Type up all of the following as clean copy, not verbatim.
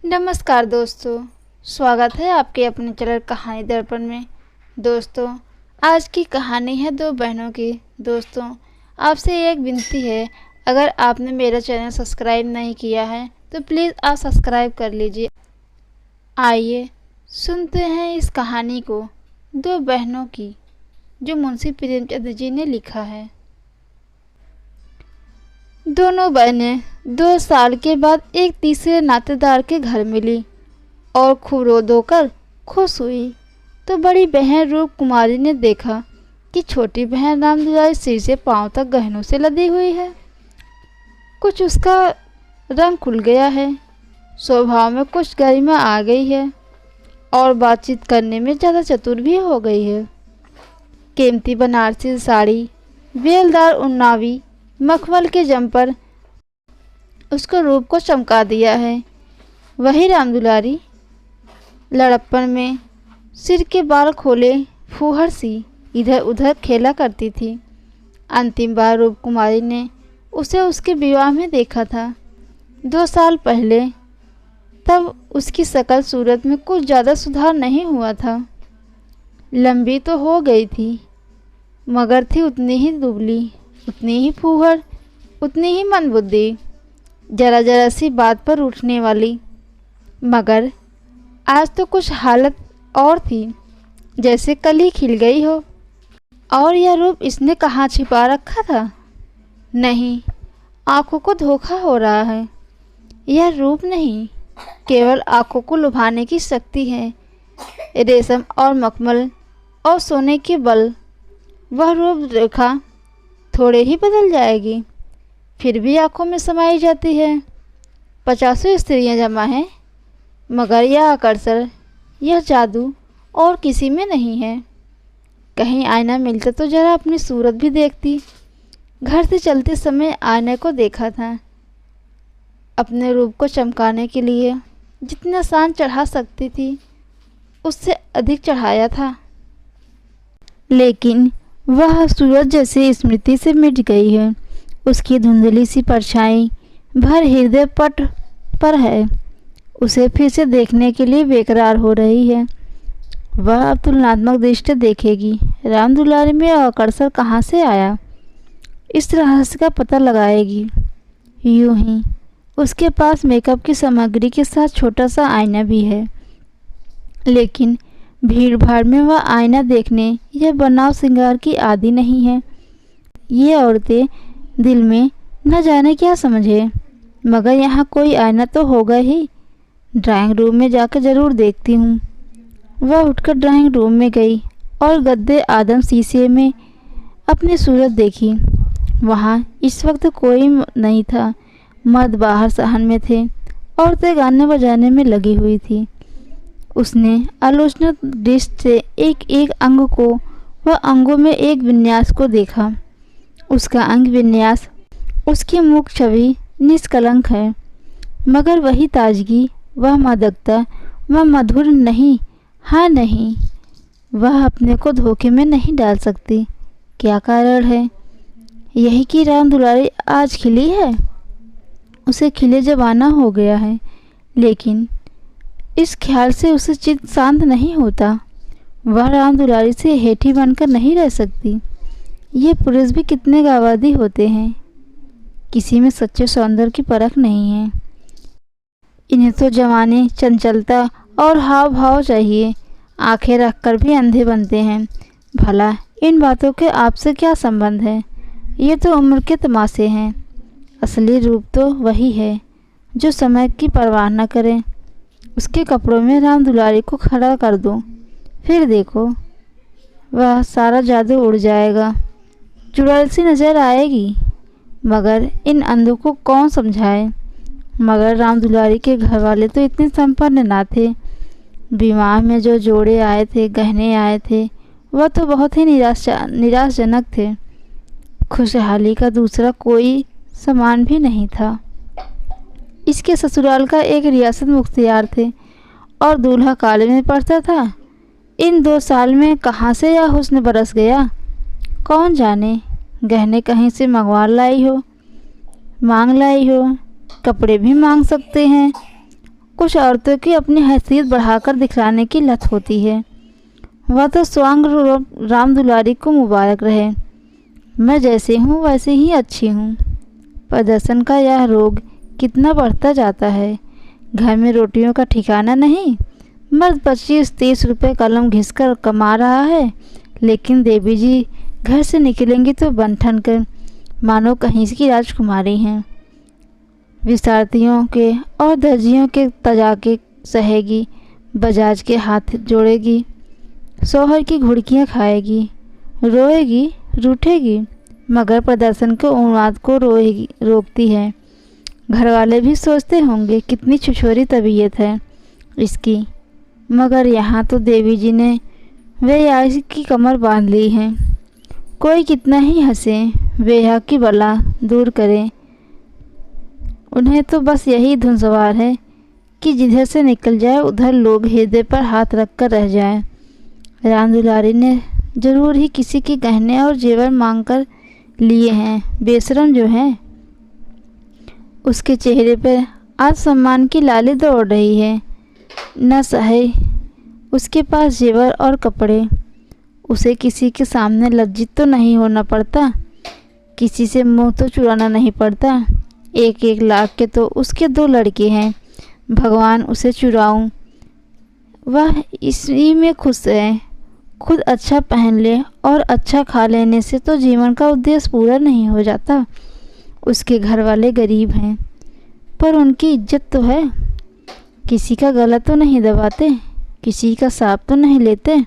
नमस्कार दोस्तों, स्वागत है आपके अपने चैनल कहानी दर्पण में। दोस्तों, आज की कहानी है दो बहनों की। दोस्तों, आपसे एक विनती है, अगर आपने मेरा चैनल सब्सक्राइब नहीं किया है तो प्लीज़ आप सब्सक्राइब कर लीजिए। आइए सुनते हैं इस कहानी को, दो बहनों की, जो मुंशी प्रेमचंद जी ने लिखा है। दोनों बहनें 2 साल के बाद एक तीसरे नातेदार के घर मिली और खूब रो धोकर खुश हुई। तो बड़ी बहन रूप कुमारी ने देखा कि छोटी बहन रामदुलारी सिर से पांव तक गहनों से लदी हुई है। कुछ उसका रंग खुल गया है, स्वभाव में कुछ गरिमा आ गई है और बातचीत करने में ज़्यादा चतुर भी हो गई है। कीमती बनारसी साड़ी, बेलदार उन्नावी मखमल के जम्पर उसको रूप को चमका दिया है। वही रामदुलारी लड़प्पन में सिर के बाल खोले फूहड़ सी इधर उधर खेला करती थी। अंतिम बार रूप कुमारी ने उसे उसके विवाह में देखा था, 2 साल पहले। तब उसकी शकल सूरत में कुछ ज़्यादा सुधार नहीं हुआ था। लंबी तो हो गई थी, मगर थी उतनी ही दुबली, उतनी ही फूहड़, उतनी ही मंदबुद्धि, जरा जरा सी बात पर उठने वाली। मगर आज तो कुछ हालत और थी, जैसे कल ही खिल गई हो। और यह रूप इसने कहाँ छिपा रखा था? नहीं, आंखों को धोखा हो रहा है। यह रूप नहीं, केवल आंखों को लुभाने की शक्ति है। रेशम और मखमल और सोने के बल, वह रूप रेखा थोड़े ही बदल जाएगी, फिर भी आंखों में समाई जाती है। 50 स्त्रियां जमा हैं, मगर यह आकर्षण, यह जादू और किसी में नहीं है। कहीं आईना मिलता तो जरा अपनी सूरत भी देखती। घर से चलते समय आईने को देखा था। अपने रूप को चमकाने के लिए जितना शान चढ़ा सकती थी, उससे अधिक चढ़ाया था। लेकिन वह सूरज जैसे स्मृति से मिट गई है। उसकी धुंधली सी परछाई भर हृदय पट पर है, उसे फिर से देखने के लिए बेकरार हो रही है। वह अब तुलनात्मक दृष्टि देखेगी। रामदुलारी में आकर्षण कहाँ से आया, इस रहस्य का पता लगाएगी। यूं ही उसके पास मेकअप की सामग्री के साथ छोटा सा आईना भी है, लेकिन भीड़ भाड़ में वह आईना देखने या बनाव श्रृंगार की आदी नहीं है। ये औरतें दिल में न जाने क्या समझे, मगर यहाँ कोई आईना तो होगा ही। ड्राइंग रूम में जाकर ज़रूर देखती हूँ। वह उठकर ड्राइंग रूम में गई और गद्दे आदम शीशे में अपनी सूरत देखी। वहाँ इस वक्त कोई नहीं था। मर्द बाहर सहन में थे, औरतें गाने बजाने में लगी हुई थी। उसने आलोचना दृष्टि से एक एक अंग को व अंगों में एक विन्यास को देखा। उसका अंग विन्यास, उसकी मुख छवि निष्कलंक है, मगर वही ताजगी, वह मादकता, वह मधुर नहीं, हाँ नहीं। वह अपने को धोखे में नहीं डाल सकती। क्या कारण है? यही कि रामदुलारी आज खिली है। उसे खिले जमाना हो गया है, लेकिन इस ख्याल से उसे चित्त शांत नहीं होता। वह रामदुलारी से हेठी बनकर नहीं रह सकती। ये पुरुष भी कितने गावादी होते हैं, किसी में सच्चे सौंदर्य की परख नहीं है। इन्हें तो जवानी, चंचलता और हाव भाव चाहिए। आंखें रखकर भी अंधे बनते हैं। भला इन बातों के आपसे क्या संबंध है? ये तो उम्र के तमाशे हैं। असली रूप तो वही है जो समय की परवाह न करे। उसके कपड़ों में रामदुलारी को खड़ा कर दो, फिर देखो, वह सारा जादू उड़ जाएगा। चुड़ैल सी नज़र आएगी, मगर इन अंधों को कौन समझाए। मगर रामदुलारी के घर वाले तो इतने संपन्न ना थे। विवाह में जो जोड़े आए थे, गहने आए थे, वह तो बहुत ही निराशजनक थे। खुशहाली का दूसरा कोई सामान भी नहीं था। इसके ससुराल का एक रियासत मुख्तियार थे और दूल्हा काले में पड़ता था। इन 2 साल में कहाँ से यह हुस्न बरस गया, कौन जाने। गहने कहीं से मंगवा लाई हो, मांग लाई हो। कपड़े भी मांग सकते हैं, कुछ औरतों की अपनी हैसियत बढ़ाकर दिखलाने की लत होती है। वह तो स्वांग राम दुलारी को मुबारक रहे। मैं जैसे हूँ वैसे ही अच्छी हूँ। प्रदर्शन का यह रोग कितना बढ़ता जाता है। घर में रोटियों का ठिकाना नहीं। मर्द 25-30 रुपये कलम घिसकर कमा रहा है, लेकिन देवी जी घर से निकलेंगी तो बन ठन कर मानो कहीं की राजकुमारी हैं। विसारतियों के और दर्जियों के तजाके सहेगी, बजाज के हाथ जोड़ेगी, शौहर की घुड़कियाँ खाएगी, रोएगी, रूठेगी, मगर प्रदर्शन के उन्माद को रोकती है। घर वाले भी सोचते होंगे कितनी छिछोरी तबीयत है इसकी, मगर यहाँ तो देवी जी ने वे की कमर बांध ली है। कोई कितना ही हंसे, वे की बला दूर करे, उन्हें तो बस यही धुन सवार है कि जिधर से निकल जाए उधर लोग हृदय पर हाथ रख कर रह जाए। राम दुलारी ने जरूर ही किसी के गहने और जेवर मांग कर लिए हैं। बेशरम जो है, उसके चेहरे पर आज सम्मान की लाली दौड़ रही है। न सहे उसके पास जेवर और कपड़े। उसे किसी के सामने लज्जित तो नहीं होना पड़ता, किसी से मुंह तो चुराना नहीं पड़ता। 1-1 लाख के तो उसके 2 लड़के हैं। भगवान उसे चुराऊं, वह इसी में खुश है। खुद अच्छा पहन ले और अच्छा खा लेने से तो जीवन का उद्देश्य पूरा नहीं हो जाता। उसके घर वाले गरीब हैं, पर उनकी इज्जत तो है। किसी का गला तो नहीं दबाते, किसी का सांप तो नहीं लेते।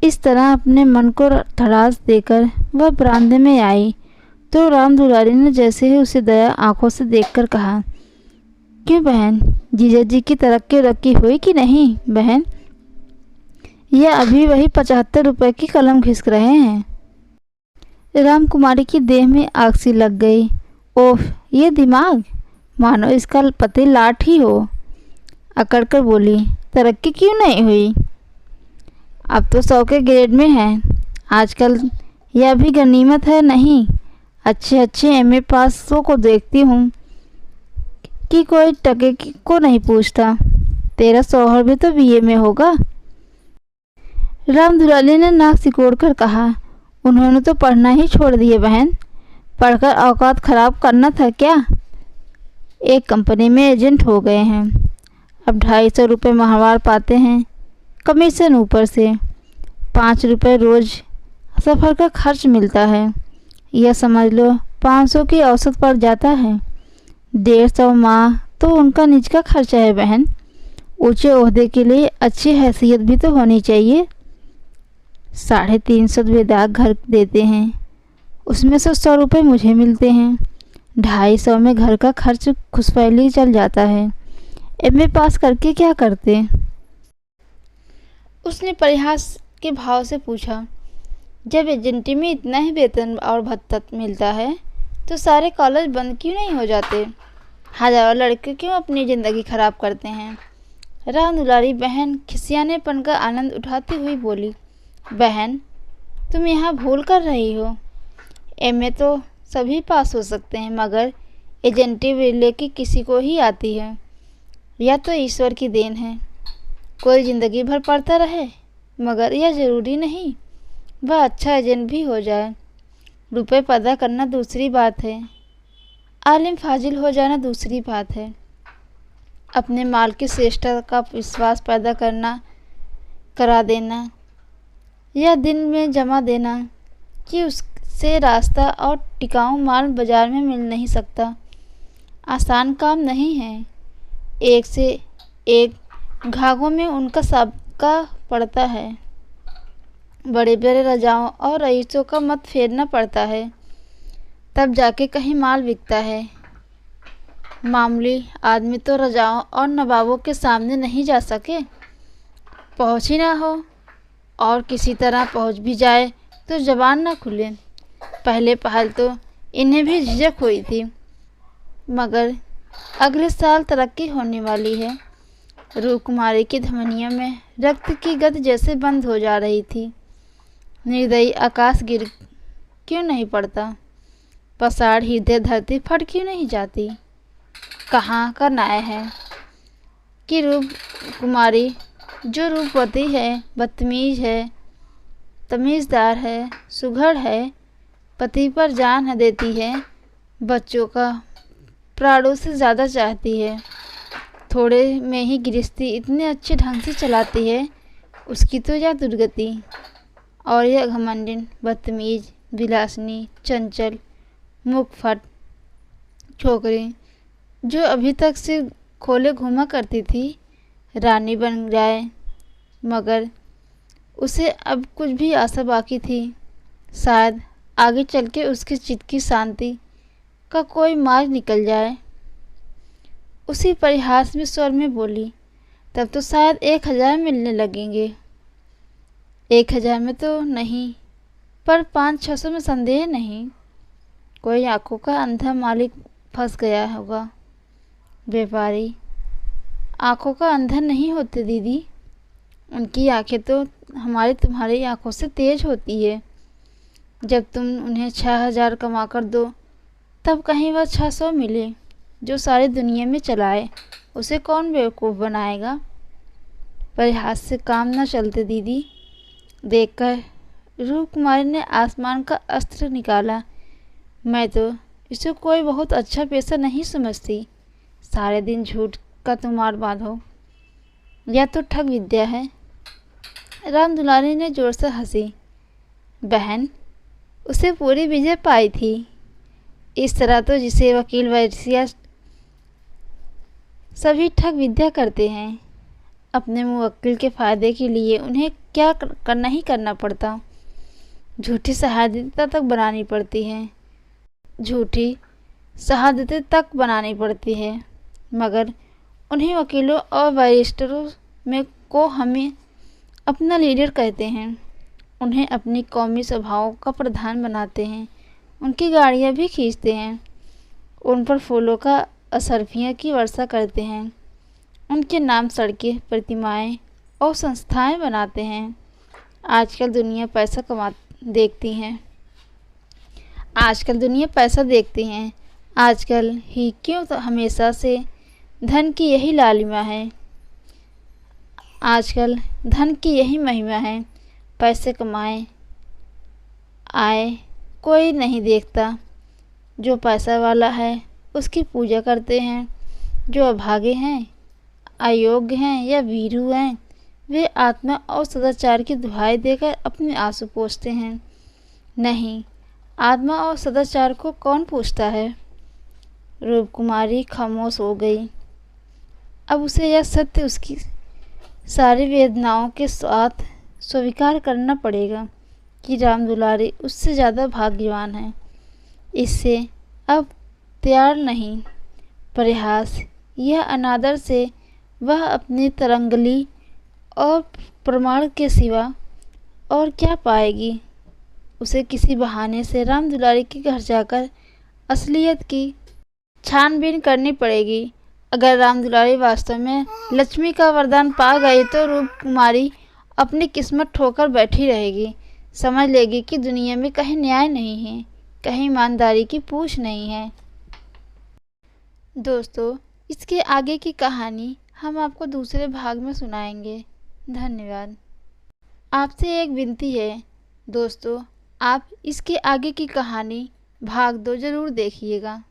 इस तरह अपने मन को धड़ास देकर वह बरामदे में आई तो राम दुलारी ने जैसे ही उसे दया आंखों से देखकर कहा, क्यों बहन, जीजा जी की तरक्की रक्की हुई कि नहीं बहन? यह अभी वही 75 रुपये की कलम घिसक रहे हैं। रामकुमारी की देह में आग सी लग गई। ओह, ये दिमाग, मानो इसका पति लाठ ही हो। अकड़ कर बोली, तरक्की क्यों नहीं हुई? अब तो 100 के ग्रेड में है। आजकल यह भी गनीमत है नहीं। अच्छे अच्छे MA पासों को देखती हूँ कि कोई टके को नहीं पूछता। तेरा शौहर भी तो BA में होगा। राम दुलारी ने नाक सिकोड़ कर कहा, उन्होंने तो पढ़ना ही छोड़ दिए बहन। पढ़कर औकात खराब करना था क्या? एक कंपनी में एजेंट हो गए हैं। अब 250 रुपये माहवार पाते हैं, कमीशन ऊपर से 5 रुपये रोज़ सफ़र का खर्च मिलता है। यह समझ लो 500 की औसत पड़ जाता है। 150 माह तो उनका निज का खर्चा है बहन। ऊंचे ओहदे के लिए अच्छी हैसियत भी तो होनी चाहिए। 350 बेदाग घर देते हैं, उसमें से 100 रुपये मुझे मिलते हैं। 250 में घर का खर्च खुशफैली चल जाता है। MA पास करके क्या करते? उसने परिहास के भाव से पूछा, जब एजेंटी में इतना ही वेतन और भत्ता मिलता है तो सारे कॉलेज बंद क्यों नहीं हो जाते? हजारों लड़के क्यों अपनी ज़िंदगी खराब करते हैं? राम दुलारी बहन खिसियानेपन का आनंद उठाती हुई बोली, बहन तुम यहाँ भूल कर रही हो। MA तो सभी पास हो सकते हैं, मगर एजेंटी विरले की किसी को ही आती है। यह तो ईश्वर की देन है। कोई ज़िंदगी भर पढ़ता रहे, मगर यह ज़रूरी नहीं वह अच्छा एजेंट भी हो जाए। रुपए पैदा करना दूसरी बात है, आलिम फाजिल हो जाना दूसरी बात है। अपने माल की श्रेष्ठता का विश्वास पैदा करा देना या दिन में जमा देना कि उससे रास्ता और टिकाऊ माल बाजार में मिल नहीं सकता, आसान काम नहीं है। एक से एक घाघों में उनका सबका पड़ता है। बड़े बड़े राजाओं और रईसों का मत फेरना पड़ता है, तब जाके कहीं माल बिकता है। मामूली आदमी तो राजाओं और नवाबों के सामने नहीं जा सके। पहुँच ही ना हो, और किसी तरह पहुँच भी जाए तो जबान ना खुले। पहले पहल तो इन्हें भी झिझक हुई थी, मगर अगले साल तरक्की होने वाली है। रूपकुमारी की धमनियों में रक्त की गति जैसे बंद हो जा रही थी। निर्दयी आकाश गिर क्यों नहीं पड़ता? पसाड़ हृदय धरती फट क्यों नहीं जाती? कहाँ का न्याय है? कि रूप कुमारी जो रूपवती है, बदतमीज है, तमीज़दार है, सुघड़ है, पति पर जान देती है, बच्चों का प्राणों से ज़्यादा चाहती है, थोड़े में ही गृहस्थी इतने अच्छे ढंग से चलाती है, उसकी तो यह दुर्गति। और यह घमंडिन, बदतमीज, विलासिनी, चंचल, मुखफट छोकरी जो अभी तक सिर खोले घूमा करती थी, रानी बन जाए, मगर उसे अब कुछ भी आशा बाकी थी। शायद आगे चल के उसके चित्त की शांति का कोई मार्ग निकल जाए। उसी परिहास में स्वर में बोली, तब तो शायद 1000 मिलने लगेंगे। 1000 में तो नहीं, पर 500-600 में संदेह नहीं। कोई आंखों का अंधा मालिक फंस गया होगा। व्यापारी आंखों का अंधा नहीं होते दीदी, उनकी आंखें तो हमारी तुम्हारी आंखों से तेज होती है। जब तुम उन्हें 6000 कमा कर दो, तब कहीं वह 600 मिले जो सारी दुनिया में चलाए, उसे कौन बेवकूफ़ बनाएगा। परिहास से काम न चलते दीदी। देखकर रूप कुमारी ने आसमान का अस्त्र निकाला। मैं तो इसे कोई बहुत अच्छा पेशा नहीं समझती। सारे दिन झूठ का तुम्हार बांधो, यह तो ठग विद्या है। राम दुलारी ने जोर से हंसी। बहन, उसे पूरी विजय पाई थी। इस तरह तो जिसे वकील वैश्या सभी ठग विद्या करते हैं। अपने मुवक्किल के फ़ायदे के लिए उन्हें क्या करना ही करना पड़ता। झूठी शहादतें तक बनानी पड़ती हैं, झूठी शहादतें तक बनानी पड़ती है, मगर उन्हीं वकीलों और बैरिस्टरों में को हमें अपना लीडर कहते हैं। उन्हें अपनी कौमी सभाओं का प्रधान बनाते हैं, उनकी गाड़ियाँ भी खींचते हैं, उन पर फूलों का असरफियाँ की वर्षा करते हैं, उनके नाम सड़कें, प्रतिमाएं और संस्थाएं बनाते हैं। आजकल दुनिया पैसा देखती हैं। आजकल दुनिया पैसा देखती हैं। आजकल ही क्यों तो हमेशा से धन की यही लालिमा है। आजकल धन की यही महिमा है। पैसे कमाए आए कोई नहीं देखता। जो पैसा वाला है उसकी पूजा करते हैं। जो अभागे हैं, अयोग्य हैं या भीरू हैं, वे आत्मा और सदाचार की दुहाई देकर अपने आंसू पोंछते हैं। नहीं, आत्मा और सदाचार को कौन पूछता है। रूप कुमारी खामोश हो गई। अब उसे यह सत्य उसकी सारी वेदनाओं के साथ स्वीकार करना पड़ेगा कि राम दुलारी उससे ज़्यादा भाग्यवान है। इससे अब त्याग नहीं, परिहास यह अनादर से वह अपनी तरंगली और प्रमाण के सिवा और क्या पाएगी। उसे किसी बहाने से राम दुलारी के घर जाकर असलियत की छानबीन करनी पड़ेगी। अगर राम दुलारी वास्तव में लक्ष्मी का वरदान पा गई तो रूप कुमारी अपनी किस्मत ठोकर बैठी रहेगी। समझ लेगी कि दुनिया में कहीं न्याय नहीं है, कहीं ईमानदारी की पूछ नहीं है। दोस्तों, इसके आगे की कहानी हम आपको दूसरे भाग में सुनाएंगे। धन्यवाद। आपसे एक विनती है दोस्तों, आप इसके आगे की कहानी भाग 2 ज़रूर देखिएगा।